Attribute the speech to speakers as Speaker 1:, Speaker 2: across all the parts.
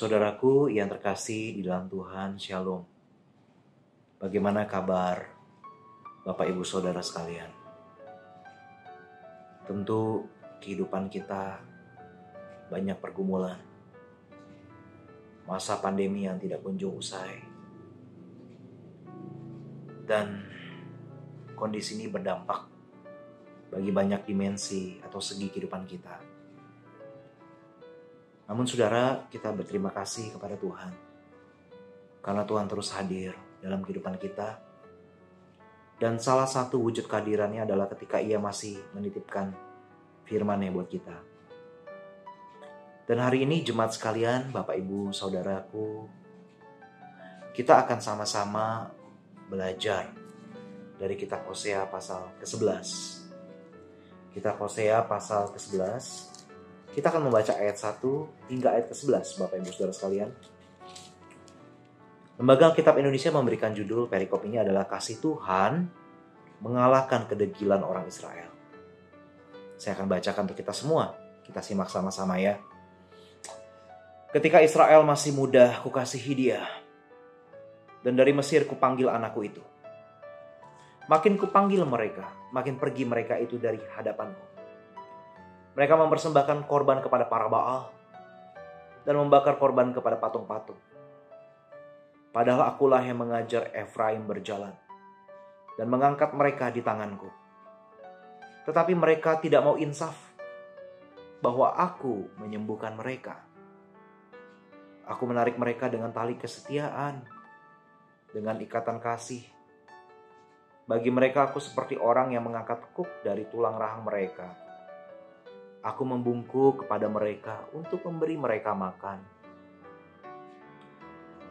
Speaker 1: Saudaraku yang terkasih di dalam Tuhan, Shalom. Bagaimana kabar Bapak Ibu Saudara sekalian? Tentu kehidupan kita banyak pergumulan. Masa pandemi yang tidak kunjung usai. Dan kondisi ini berdampak bagi banyak dimensi atau segi kehidupan kita. Namun saudara, kita berterima kasih kepada Tuhan karena Tuhan terus hadir dalam kehidupan kita. Dan salah satu wujud kehadirannya adalah ketika Ia masih menitipkan firman-Nya buat kita. Dan hari ini jemaat sekalian, Bapak Ibu Saudaraku, kita akan sama-sama belajar dari kitab Hosea pasal ke-11. Kitab Hosea pasal ke-11. Kita akan membaca ayat 1 hingga ayat ke-11, Bapak Ibu Saudara sekalian. Lembaga Alkitab Indonesia memberikan judul perikop ini adalah Kasih Tuhan Mengalahkan Kedegilan Orang Israel. Saya akan bacakan untuk kita semua. Kita simak sama-sama ya. Ketika Israel masih muda, kukasihi dia. Dan dari Mesir kupanggil anakku itu. Makin kupanggil mereka, makin pergi mereka itu dari hadapanku. Mereka mempersembahkan korban kepada para Baal dan membakar korban kepada patung-patung. Padahal akulah yang mengajar Efraim berjalan dan mengangkat mereka di tanganku. Tetapi mereka tidak mau insaf bahwa aku menyembuhkan mereka. Aku menarik mereka dengan tali kesetiaan, dengan ikatan kasih. Bagi mereka aku seperti orang yang mengangkat kuk dari tulang rahang mereka. Aku membungkuk kepada mereka untuk memberi mereka makan.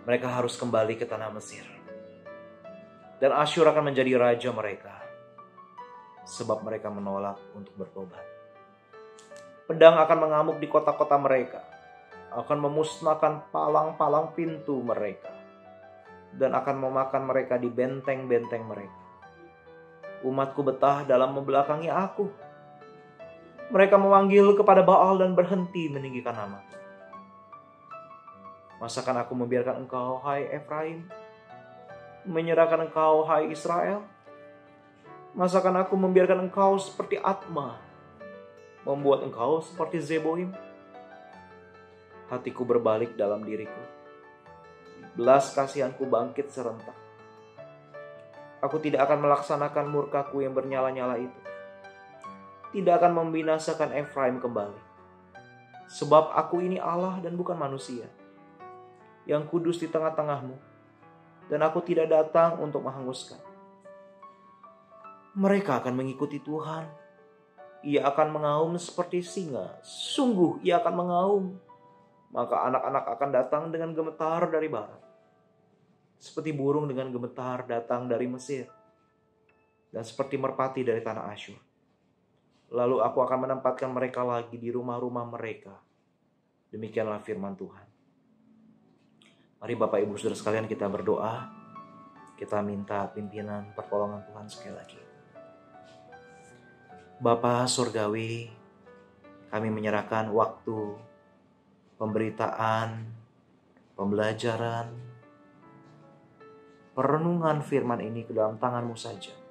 Speaker 1: Mereka harus kembali ke tanah Mesir. Dan Asyur akan menjadi raja mereka. Sebab mereka menolak untuk bertobat. Pedang akan mengamuk di kota-kota mereka. Akan memusnahkan palang-palang pintu mereka. Dan akan memakan mereka di benteng-benteng mereka. Umatku betah dalam membelakangi aku. Mereka memanggil kepada Baal dan berhenti meninggikan nama. Masakan aku membiarkan engkau, hai Efraim? Menyerahkan engkau, hai Israel? Masakan aku membiarkan engkau seperti Atma? Membuat engkau seperti Zeboim? Hatiku berbalik dalam diriku. Belas kasihanku bangkit serentak. Aku tidak akan melaksanakan murkaku yang bernyala-nyala itu. Tidak akan membinasakan Efraim kembali. Sebab aku ini Allah dan bukan manusia, yang kudus di tengah-tengahmu, dan aku tidak datang untuk menghanguskan. Mereka akan mengikuti Tuhan. Ia akan mengaum seperti singa. Sungguh ia akan mengaum. Maka anak-anak akan datang dengan gemetar dari barat. Seperti burung dengan gemetar datang dari Mesir. Dan seperti merpati dari tanah Asyur. Lalu aku akan menempatkan mereka lagi di rumah-rumah mereka. Demikianlah firman Tuhan. Mari Bapak Ibu Saudara sekalian kita berdoa. Kita minta pimpinan pertolongan Tuhan sekali lagi. Bapa Surgawi, kami menyerahkan waktu pemberitaan, pembelajaran, perenungan firman ini ke dalam tangan-Mu saja.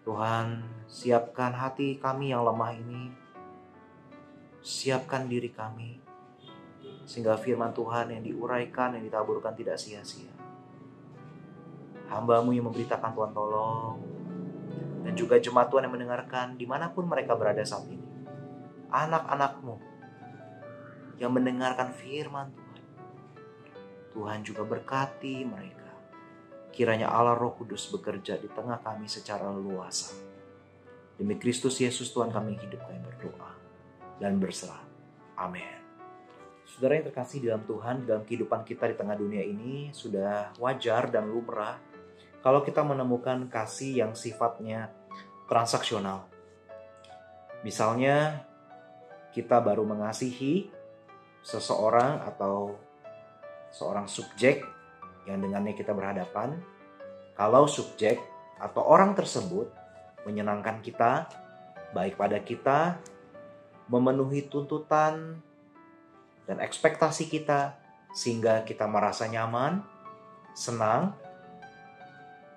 Speaker 1: Tuhan, siapkan hati kami yang lemah ini. Siapkan diri kami. Sehingga firman Tuhan yang diuraikan, yang ditaburkan tidak sia-sia. Hamba-Mu yang memberitakan Tuhan tolong. Dan juga jemaat Tuhan yang mendengarkan dimanapun mereka berada saat ini. Anak-anak-Mu yang mendengarkan firman Tuhan. Tuhan juga berkati mereka. Kiranya Allah Roh Kudus bekerja di tengah kami secara leluasa. Demi Kristus Yesus Tuhan kami hidup, kami berdoa dan berserah. Amin. Saudara yang terkasih dalam Tuhan, dalam kehidupan kita di tengah dunia ini sudah wajar dan lumrah kalau kita menemukan kasih yang sifatnya transaksional. Misalnya kita baru mengasihi seseorang atau seorang subjek yang dengannya kita berhadapan. Kalau subjek atau orang tersebut menyenangkan kita, baik pada kita, memenuhi tuntutan dan ekspektasi kita sehingga kita merasa nyaman, senang.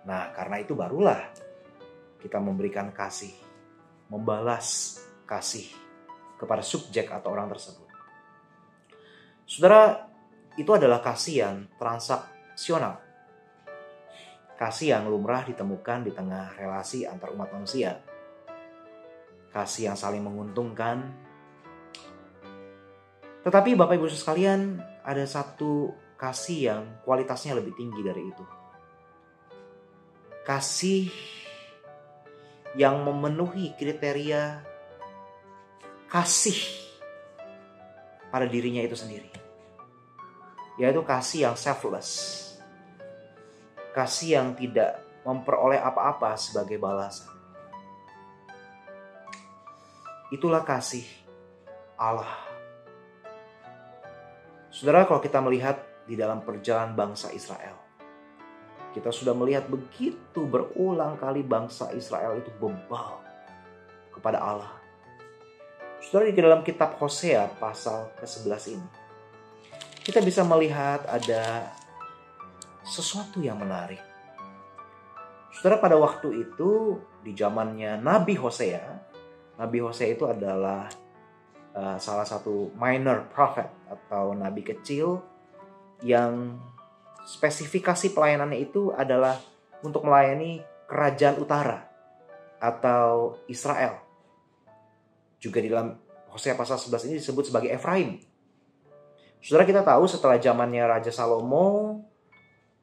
Speaker 1: Nah, karena itu barulah kita memberikan kasih, membalas kasih kepada subjek atau orang tersebut. Saudara, itu adalah kasih yang transaksional. Kasih yang lumrah ditemukan di tengah relasi antar umat manusia. Kasih yang saling menguntungkan. Tetapi Bapak Ibu sekalian, ada satu kasih yang kualitasnya lebih tinggi dari itu. Kasih yang memenuhi kriteria kasih pada dirinya itu sendiri. Yaitu kasih yang selfless. Kasih yang tidak memperoleh apa-apa sebagai balasan. Itulah kasih Allah. Saudara, kalau kita melihat di dalam perjalanan bangsa Israel, kita sudah melihat begitu berulang kali bangsa Israel itu bebal kepada Allah. Saudara, di dalam kitab Hosea pasal ke-11 ini, kita bisa melihat ada sesuatu yang menarik. Saudara, pada waktu itu di zamannya Nabi Hosea itu adalah salah satu minor prophet atau nabi kecil yang spesifikasi pelayanannya itu adalah untuk melayani kerajaan utara atau Israel. Juga di dalam Hosea pasal 11 ini disebut sebagai Efraim. Saudara, kita tahu setelah zamannya Raja Salomo,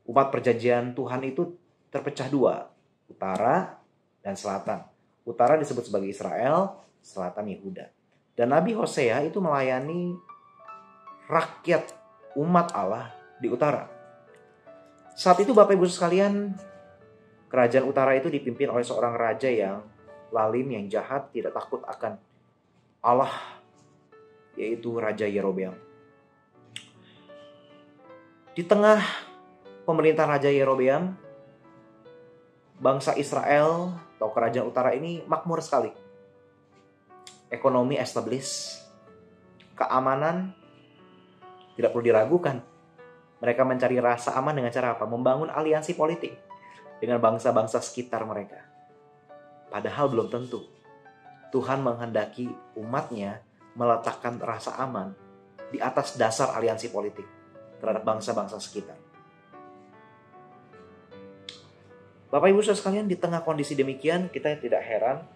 Speaker 1: umat perjanjian Tuhan itu terpecah dua, utara dan selatan. Utara disebut sebagai Israel, selatan Yehuda. Dan Nabi Hosea itu melayani rakyat umat Allah di utara. Saat itu Bapak Ibu sekalian, kerajaan utara itu dipimpin oleh seorang raja yang lalim, yang jahat, tidak takut akan Allah, yaitu Raja Yerobeam. Di tengah pemerintahan Raja Yerobeam, bangsa Israel atau kerajaan utara ini makmur sekali. Ekonomi established, keamanan tidak perlu diragukan. Mereka mencari rasa aman dengan cara apa? Membangun aliansi politik dengan bangsa-bangsa sekitar mereka. Padahal belum tentu. Tuhan menghendaki umatnya meletakkan rasa aman di atas dasar aliansi politik terhadap bangsa-bangsa sekitar. Bapak Ibu saudara sekalian, di tengah kondisi demikian kita tidak heran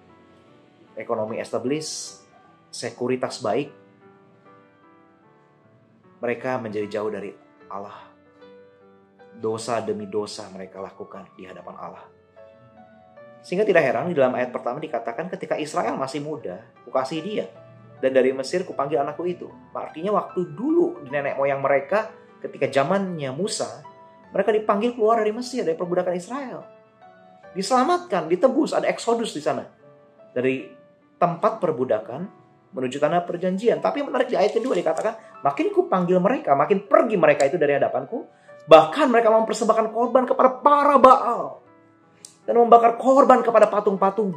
Speaker 1: ekonomi established, sekuritas baik, mereka menjadi jauh dari Allah. Dosa demi dosa mereka lakukan di hadapan Allah. Sehingga tidak heran di dalam ayat pertama dikatakan ketika Israel masih muda, kukasihi dia. Dan dari Mesir kupanggil anakku itu. Artinya waktu dulu di nenek moyang mereka, ketika zamannya Musa, mereka dipanggil keluar dari Mesir, dari perbudakan Israel. Diselamatkan, ditebus, ada eksodus di sana. Dari tempat perbudakan menuju tanah perjanjian. Tapi menarik di ayat kedua dikatakan, makin kupanggil mereka, makin pergi mereka itu dari hadapanku. Bahkan mereka mempersembahkan korban kepada para Baal. Dan membakar korban kepada patung-patung.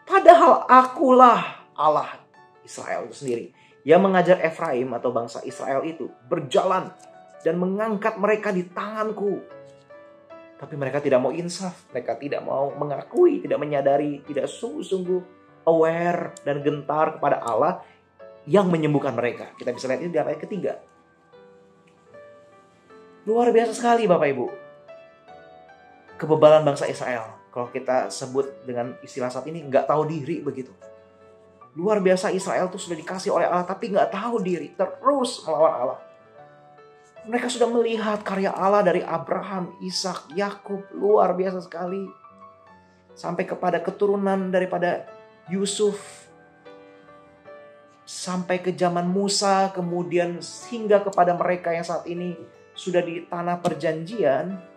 Speaker 1: Padahal akulah Allah Israel itu sendiri. Yang mengajar Efraim atau bangsa Israel itu berjalan dan mengangkat mereka di tanganku. Tapi mereka tidak mau insaf. Mereka tidak mau mengakui, tidak menyadari, tidak sungguh-sungguh aware dan gentar kepada Allah yang menyembuhkan mereka. Kita bisa lihat ini di ayat ketiga. Luar biasa sekali Bapak Ibu. Kebebalan bangsa Israel. Kalau kita sebut dengan istilah saat ini, nggak tahu diri begitu. Luar biasa Israel itu sudah dikasih oleh Allah, tapi nggak tahu diri. Terus melawan Allah. Mereka sudah melihat karya Allah dari Abraham, Ishak, Yakub. Luar biasa sekali. Sampai kepada keturunan daripada Yusuf. Sampai ke zaman Musa, kemudian hingga kepada mereka yang saat ini sudah di tanah perjanjian.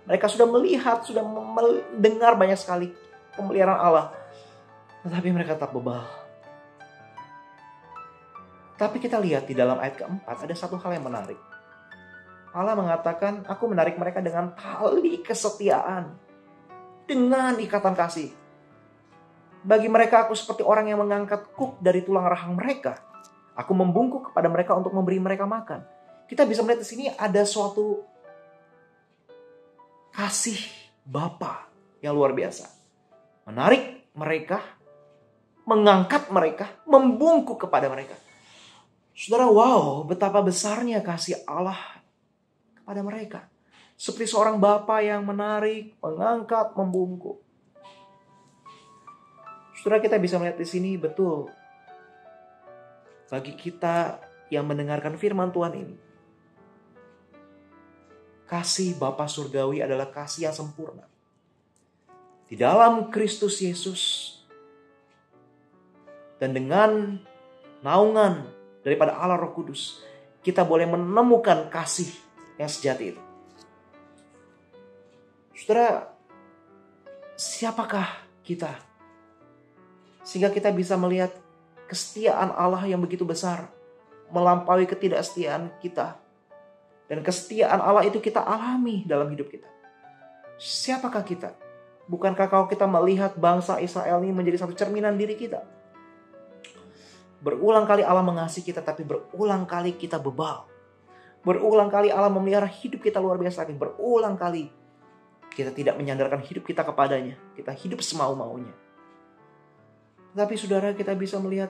Speaker 1: Mereka sudah melihat, sudah mendengar banyak sekali pemeliharaan Allah. Tetapi mereka tetap bebal. Tapi kita lihat di dalam ayat keempat ada satu hal yang menarik. Allah mengatakan, aku menarik mereka dengan tali kesetiaan. Dengan ikatan kasih. Bagi mereka aku seperti orang yang mengangkat kuk dari tulang rahang mereka. Aku membungkuk kepada mereka untuk memberi mereka makan. Kita bisa melihat di sini ada suatu kasih Bapa yang luar biasa. Menarik mereka, mengangkat mereka, membungkuk kepada mereka. Saudara, wow, betapa besarnya kasih Allah kepada mereka. Seperti seorang Bapa yang menarik, mengangkat, membungkuk. Saudara, kita bisa melihat di sini betul. Bagi kita yang mendengarkan firman Tuhan ini, kasih Bapa Surgawi adalah kasih yang sempurna. Di dalam Kristus Yesus. Dan dengan naungan daripada Allah Roh Kudus, kita boleh menemukan kasih yang sejati itu. Saudara, siapakah kita? Sehingga kita bisa melihat kesetiaan Allah yang begitu besar, melampaui ketidaksetiaan kita. Dan kesetiaan Allah itu kita alami dalam hidup kita. Siapakah kita? Bukankah kalau kita melihat bangsa Israel ini menjadi satu cerminan diri kita? Berulang kali Allah mengasihi kita, tapi berulang kali kita bebal. Berulang kali Allah memelihara hidup kita luar biasa, tapi berulang kali kita tidak menyandarkan hidup kita kepadanya. Kita hidup semau-maunya. Tapi saudara, kita bisa melihat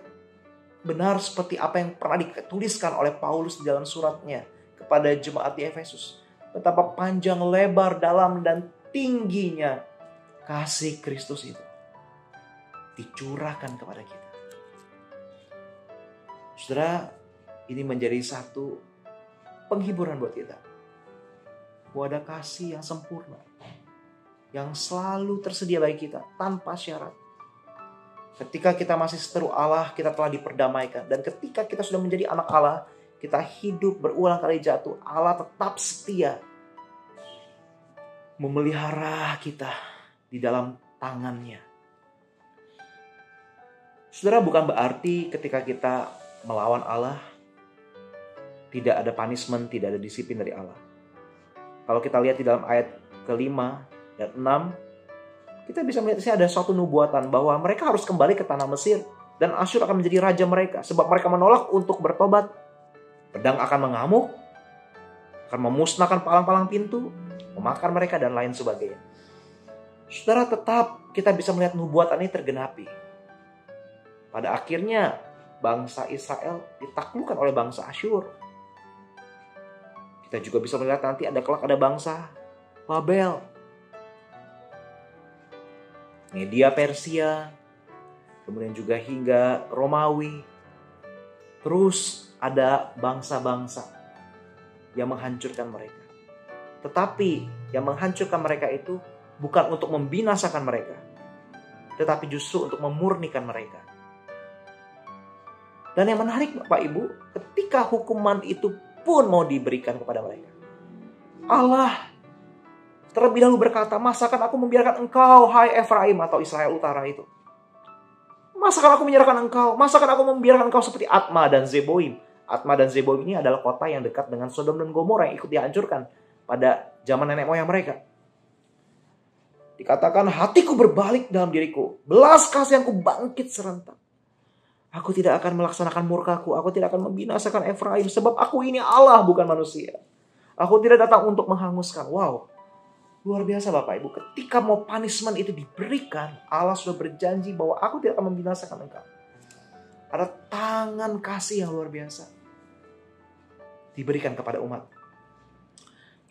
Speaker 1: benar seperti apa yang pernah dituliskan oleh Paulus di dalam suratnya kepada jemaat di Efesus. Betapa panjang, lebar, dalam, dan tingginya kasih Kristus itu dicurahkan kepada kita. Saudara, ini menjadi satu penghiburan buat kita. Bahwa ada kasih yang sempurna, yang selalu tersedia bagi kita tanpa syarat. Ketika kita masih seteru Allah, kita telah diperdamaikan. Dan ketika kita sudah menjadi anak Allah, kita hidup berulang kali jatuh. Allah tetap setia memelihara kita di dalam tangannya. Saudara, bukan berarti ketika kita melawan Allah, tidak ada punishment, tidak ada disiplin dari Allah. Kalau kita lihat di dalam ayat ke-5 dan 6, kita bisa melihat di sini ada suatu nubuatan bahwa mereka harus kembali ke tanah Mesir dan Asyur akan menjadi raja mereka sebab mereka menolak untuk bertobat. Pedang akan mengamuk, akan memusnahkan palang-palang pintu, memakan mereka dan lain sebagainya. Saudara, tetap kita bisa melihat nubuatan ini tergenapi. Pada akhirnya bangsa Israel ditaklukkan oleh bangsa Asyur. Kita juga bisa melihat nanti kelak ada bangsa Babel, Media Persia, kemudian juga hingga Romawi. Terus ada bangsa-bangsa yang menghancurkan mereka. Tetapi yang menghancurkan mereka itu bukan untuk membinasakan mereka, tetapi justru untuk memurnikan mereka. Dan yang menarik Bapak Ibu, ketika hukuman itu pun mau diberikan kepada mereka, Allah terlebih dahulu berkata, masakan aku membiarkan engkau, hai Efraim atau Israel Utara itu. Masakan aku menyerahkan engkau, masakan aku membiarkan engkau seperti Atma dan Zeboim. Atma dan Zeboim ini adalah kota yang dekat dengan Sodom dan Gomora yang ikut dihancurkan pada zaman nenek moyang mereka. Dikatakan, hatiku berbalik dalam diriku, belas kasihanku bangkit serentak. Aku tidak akan melaksanakan murkaku, aku tidak akan membinasakan Efraim, sebab aku ini Allah bukan manusia. Aku tidak datang untuk menghanguskan. Wow, luar biasa Bapak Ibu. Ketika mau punishment itu diberikan, Allah sudah berjanji bahwa aku tidak akan membinasakan engkau. Ada tangan kasih yang luar biasa diberikan kepada umat.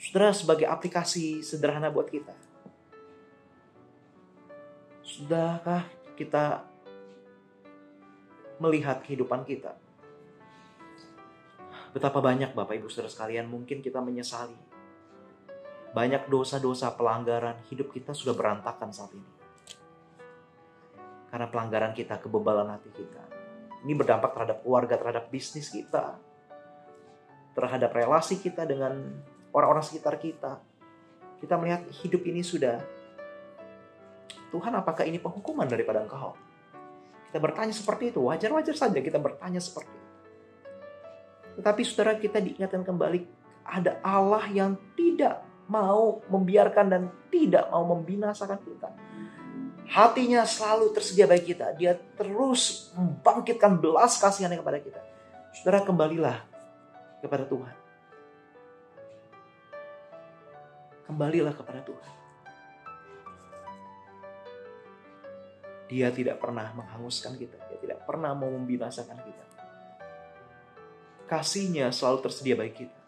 Speaker 1: Saudara, sebagai aplikasi sederhana buat kita, sudahkah kita melihat kehidupan kita? Betapa banyak Bapak Ibu Saudara sekalian mungkin kita menyesali. Banyak dosa-dosa pelanggaran, hidup kita sudah berantakan saat ini. Karena pelanggaran kita, kebebalan hati kita. Ini berdampak terhadap keluarga, terhadap bisnis kita, terhadap relasi kita dengan orang-orang sekitar kita. Kita melihat hidup ini sudah, Tuhan apakah ini penghukuman daripada engkau? Kita bertanya seperti itu, wajar-wajar saja kita bertanya seperti itu. Tetapi saudara, kita diingatkan kembali, ada Allah yang tidak mau membiarkan dan tidak mau membinasakan kita. Hatinya selalu tersedia bagi kita. Dia terus membangkitkan belas kasihannya kepada kita. Saudara, kembalilah kepada Tuhan. Kembalilah kepada Tuhan. Dia tidak pernah menghanguskan kita. Dia tidak pernah mau membinasakan kita. Kasih-Nya selalu tersedia bagi kita.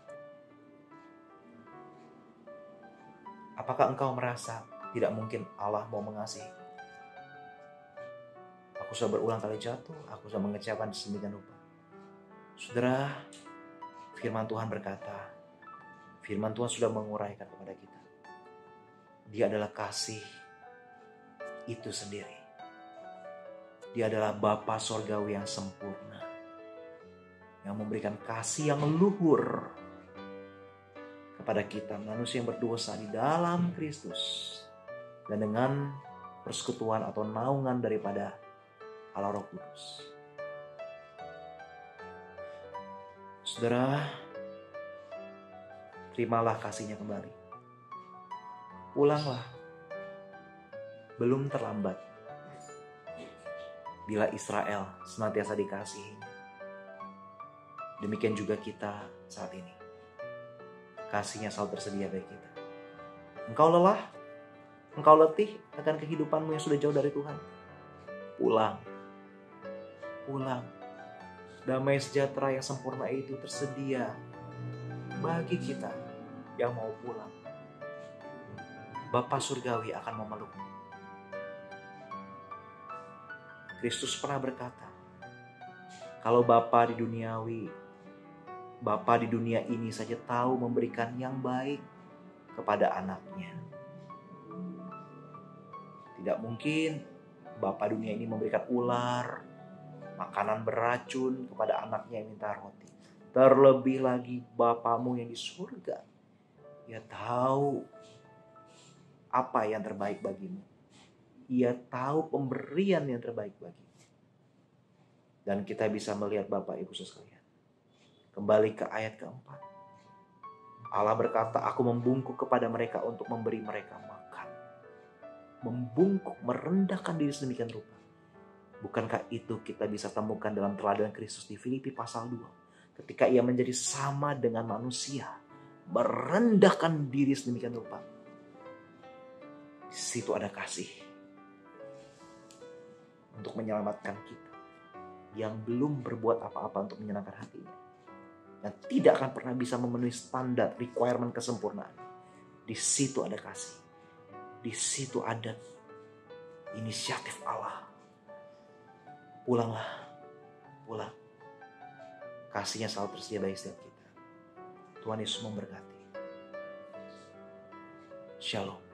Speaker 1: Apakah engkau merasa tidak mungkin Allah mau mengasihi? Aku sudah berulang kali jatuh, aku sudah mengecewakan sedemikian rupa. Saudara, firman Tuhan berkata, firman Tuhan sudah menguraikan kepada kita. Dia adalah kasih itu sendiri. Dia adalah Bapa Sorgawi yang sempurna, yang memberikan kasih yang luhur kepada kita manusia yang berdosa di dalam Kristus, dan dengan persekutuan atau naungan daripada Allah Roh Kudus. Saudara, terimalah kasih-Nya kembali. Pulanglah. Belum terlambat. Bila Israel senantiasa dikasihi, demikian juga kita saat ini. Kasih-Nya selalu tersedia bagi kita. Engkau lelah, engkau letih akan kehidupanmu yang sudah jauh dari Tuhan. Pulang. Pulang. Damai sejahtera yang sempurna itu tersedia bagi kita yang mau pulang. Bapa Surgawi akan memelukmu. Kristus pernah berkata, kalau Bapa di dunia ini saja tahu memberikan yang baik kepada anaknya, tidak mungkin Bapa dunia ini memberikan ular, makanan beracun kepada anaknya yang minta roti. Terlebih lagi Bapamu yang di surga, Ia tahu apa yang terbaik bagimu. Ia tahu pemberian yang terbaik bagimu. Dan kita bisa melihat Bapak Ibu sekalian. Kembali ke ayat keempat. Allah berkata, aku membungkuk kepada mereka untuk memberi mereka makan. Membungkuk, merendahkan diri sedemikian rupa. Bukankah itu kita bisa temukan dalam teladan Kristus di Filipi pasal 2. Ketika Ia menjadi sama dengan manusia. Merendahkan diri sedemikian rupa. Di situ ada kasih. Untuk menyelamatkan kita. Yang belum berbuat apa-apa untuk menyenangkan hatinya. Yang tidak akan pernah bisa memenuhi standar requirement kesempurnaan. Di situ ada kasih. Di situ ada inisiatif Allah. Pulanglah, pulang. Kasih-Nya selalu tersedia bagi setiap kita. Tuhan Yesus memberkati. Shalom.